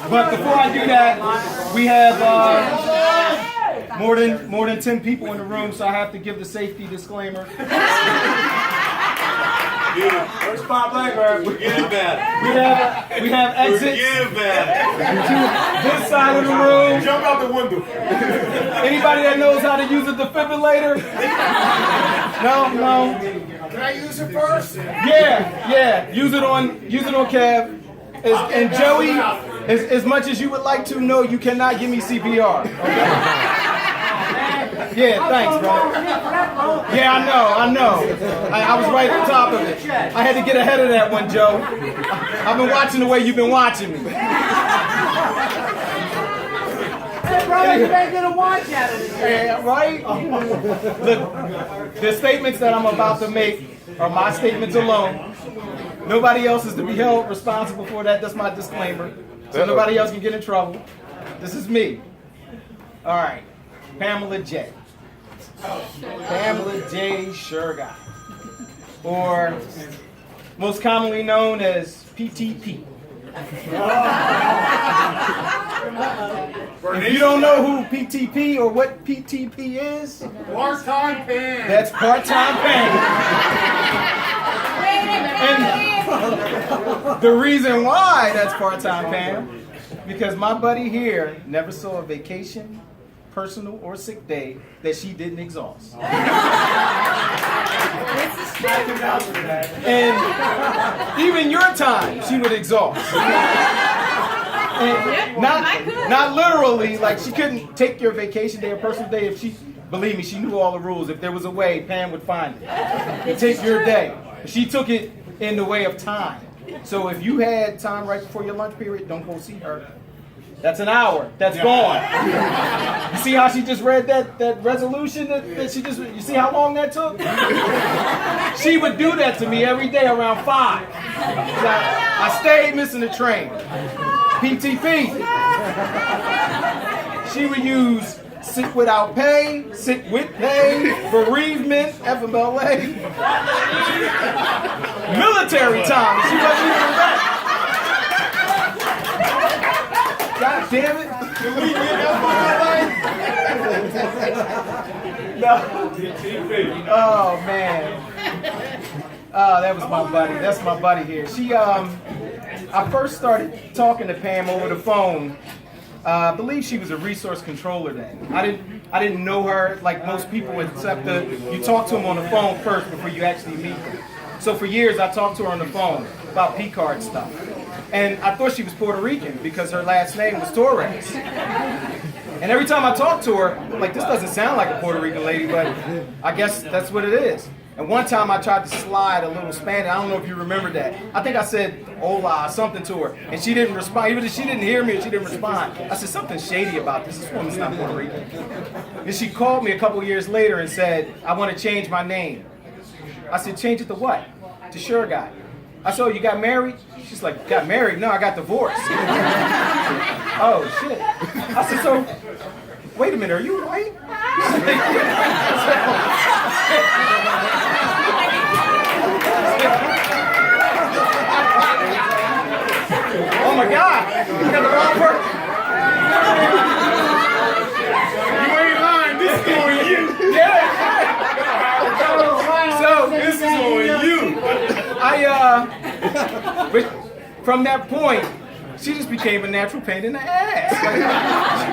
But before I do that, we have more than 10 people in the room, so I have to give the safety disclaimer. Where's Bob Blackbird? Forget about We have exits Forget about to this side of the room. Jump out the window. Anybody that knows how to use a defibrillator? No. Can I use it first? Yeah. Use it on Kev. And Joey, as much as you would like to know, you cannot give me CPR. Okay? Yeah, thanks, bro. Yeah, I know. I was right on top of it. I had to get ahead of that one, Joe. I've been watching the way you've been watching me. Hey, bro, you better get a watch out of this. Yeah, right? Look, the statements that I'm about to make are my statements alone. Nobody else is to be held responsible for that. That's my disclaimer. So nobody else can get in trouble. This is me. All right. Pamela J. Pamela J. Shergott. Or most commonly known as PTP. If you don't know who PTP or what PTP is, Part-time Pam. that's part-time Pam. And the reason why that's part-time Pam, because my buddy here never saw a vacation, personal or sick day that she didn't exhaust. And even your time, she would exhaust. And not literally, like she couldn't take your vacation day or personal day if she, believe me, she knew all the rules. If there was a way, Pam would find it. Take your day. She took it in the way of time. So if you had time right before your lunch period, don't go see her. That's an hour. That's gone. You see how she just read that resolution that she just, you see how long that took? She would do that to me every day around 5. I stayed missing the train. PTP. She would use sick without pay, sick with pay, bereavement, FMLA, military time. She wasn't even ready. God damn it. Can we get that No. Oh, man. Oh, that was my buddy. That's my buddy here. She, I first started talking to Pam over the phone. I believe she was a resource controller then. I didn't know her like most people, except that you talk to them on the phone first before you actually meet them. So for years, I talked to her on the phone about P-card stuff. And I thought she was Puerto Rican because her last name was Torres. And every time I talked to her, I'm like, this doesn't sound like a Puerto Rican lady, but I guess that's what it is. And one time I tried to slide a little Spanish. I don't know if you remember that. I think I said hola or something to her, and she didn't respond. Even if she didn't hear me and she didn't respond, I said, something shady about this. This woman's not Puerto Rican. And she called me a couple years later and said, I want to change my name. I said, change it to what? To Shergott. I said, oh, you got married? She's like, got married? No, I got divorced. Oh, shit. I said, so, wait a minute, are you white? Oh my God, you got the wrong person. You ain't lying, this is on you. Yeah. So, This is on you. But from that point, she just became a natural pain in the ass. Like,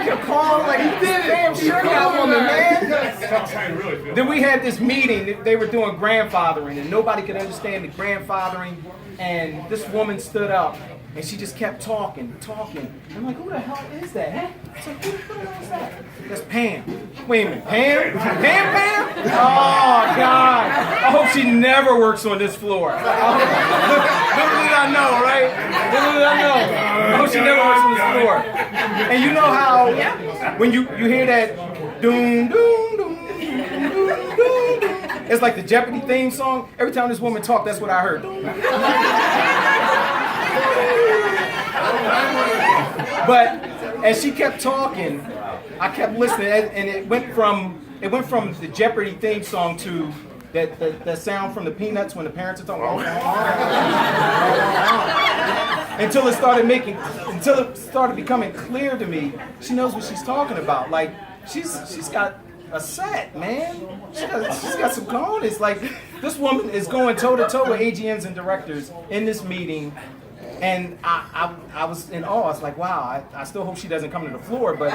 she kept calling, like, damn, sure got woman, man. Then we had this meeting. They were doing grandfathering, and nobody could understand the grandfathering. And this woman stood up, and she just kept talking. I'm like, who the hell is that? It's like, who the hell is that? That's Pam. Wait a minute, Pam? Pam? Oh, God. I hope she never works on this floor. Little did I know, right? Little did I know. I hope she never works on this floor. And you know how when you hear that doom, doom, doom, doom, doom, doom, it's like the Jeopardy theme song. Every time this woman talked, that's what I heard. But as she kept talking, I kept listening, and it went from the Jeopardy theme song to that sound from the Peanuts when the parents are talking. Until it started becoming clear to me, she knows what she's talking about. Like she's got a set, man. She's got some cojones. Like this woman is going toe to toe with AGMs and directors in this meeting. And I was in awe. I was like, wow, I still hope she doesn't come to the floor, but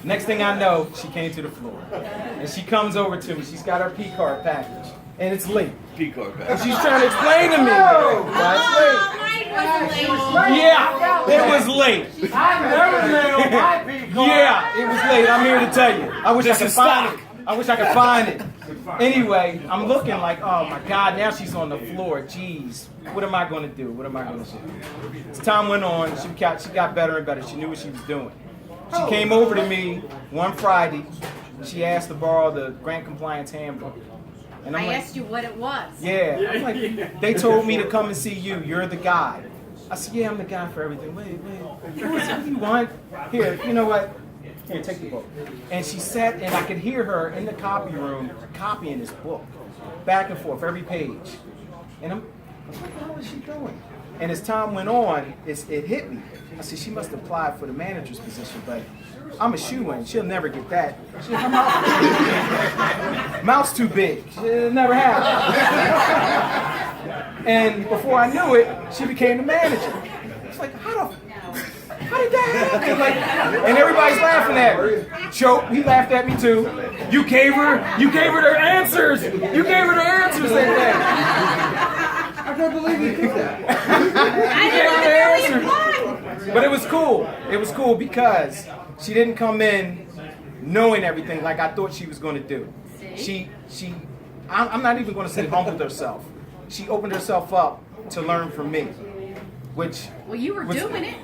next thing I know, she came to the floor. And she comes over to me. She's got her P-card package. And it's late. P-card And package. she's trying to explain to me. Yeah, it was late. I've never been on my P-card. Yeah, it was late. I'm here to tell you. I wish I could find it. I wish I could find it. Anyway, I'm looking like, oh my God, now she's on the floor. Jeez, what am I going to do? What am I going to do? As time went on, she got better and better. She knew what she was doing. She came over to me one Friday. She asked to borrow the grant compliance handbook. And I I'm like, asked you what it was. yeah, I'm like, they told me to come and see you. You're the guy. I said, yeah, I'm the guy for everything. Wait. What do you want? Here, you know what? Here, take the book. And she sat, and I could hear her in the copy room copying this book, back and forth, every page. And I'm what the hell is she doing? And as time went on, it hit me. I said, she must apply for the manager's position, but I'm a shoo-in. She'll never get that. Her mouth's too big. She'll never have it. And before I knew it, she became the manager. It's like, how did that happen? Like, and everybody's laughing at her. Choke, he laughed at me too. You gave her their answers. You gave her the answers that day. I can't believe you did that. But it was cool. It was cool because she didn't come in knowing everything like I thought she was going to do. I'm not even going to say humbled herself. She opened herself up to learn from me, which Well, you were doing it.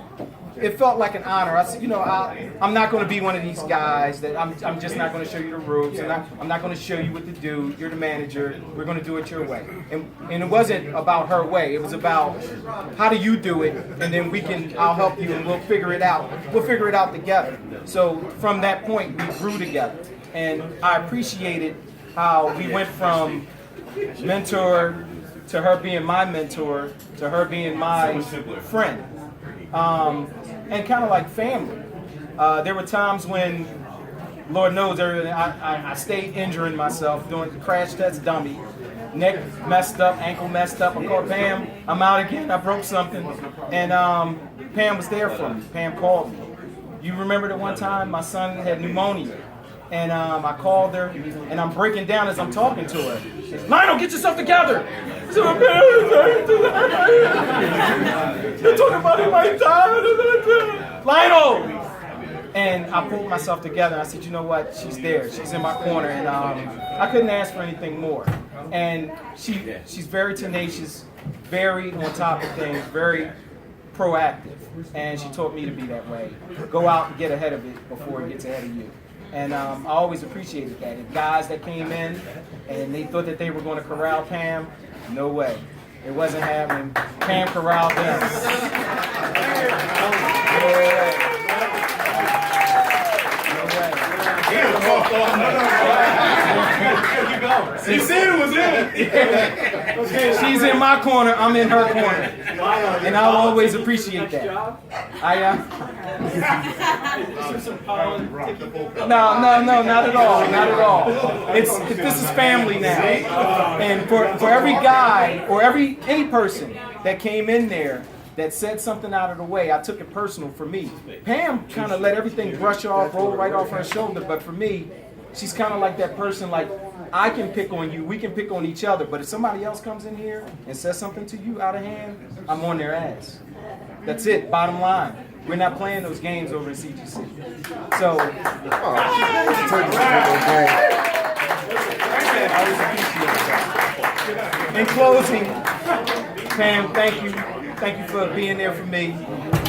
It felt like an honor. I said, I'm not going to be one of these guys that I'm just not going to show you the ropes. I'm not going to show you what to do. You're the manager. We're going to do it your way. And it wasn't about her way. It was about how do you do it, and then I'll help you, and we'll figure it out. We'll figure it out together. So from that point, we grew together, and I appreciated how we went from mentor to her being my mentor to her being my friend. And kind of like family. There were times when, Lord knows, I stayed injuring myself, doing the crash test dummy. Neck messed up, ankle messed up. I called Pam. I'm out again. I broke something. And Pam was there for me. Pam called me. You remember the one time my son had pneumonia? And I called her, and I'm breaking down as I'm talking to her. Lionel, get yourself together. So, you're talking about it my time. Lionel! And I pulled myself together, and I said, you know what? She's there. She's in my corner, and I couldn't ask for anything more. And she's very tenacious, very on top of things, very proactive. And she taught me to be that way. Go out and get ahead of it before it gets ahead of you. And I always appreciated that. And guys that came in and they thought that they were going to corral Pam, no way. It wasn't happening. Pam corralled them. He said it was him. She's in my corner, I'm in her corner. And I'll always appreciate that. No, not at all. Not at all. This is family now. And for every guy or any person that came in there that said something out of the way, I took it personal for me. Pam kind of let everything brush off, roll right off her shoulder, but for me, she's kind of like that person, like, I can pick on you, we can pick on each other, but if somebody else comes in here and says something to you out of hand, I'm on their ass. That's it, bottom line. We're not playing those games over in CGC. So, I always appreciate that. In closing, Pam, thank you. Thank you for being there for me.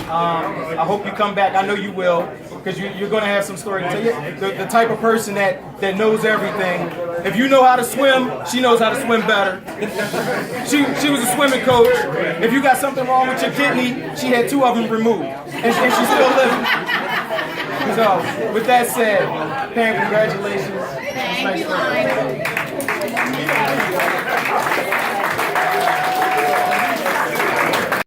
I hope you come back. I know you will, because you're going to have some story to tell you. The type of person that knows everything. If you know how to swim, she knows how to swim better. She was a swimming coach. If you got something wrong with your kidney, she had 2 of them removed, and she's still living. So, with that said, Pam, congratulations. Thank you, Line.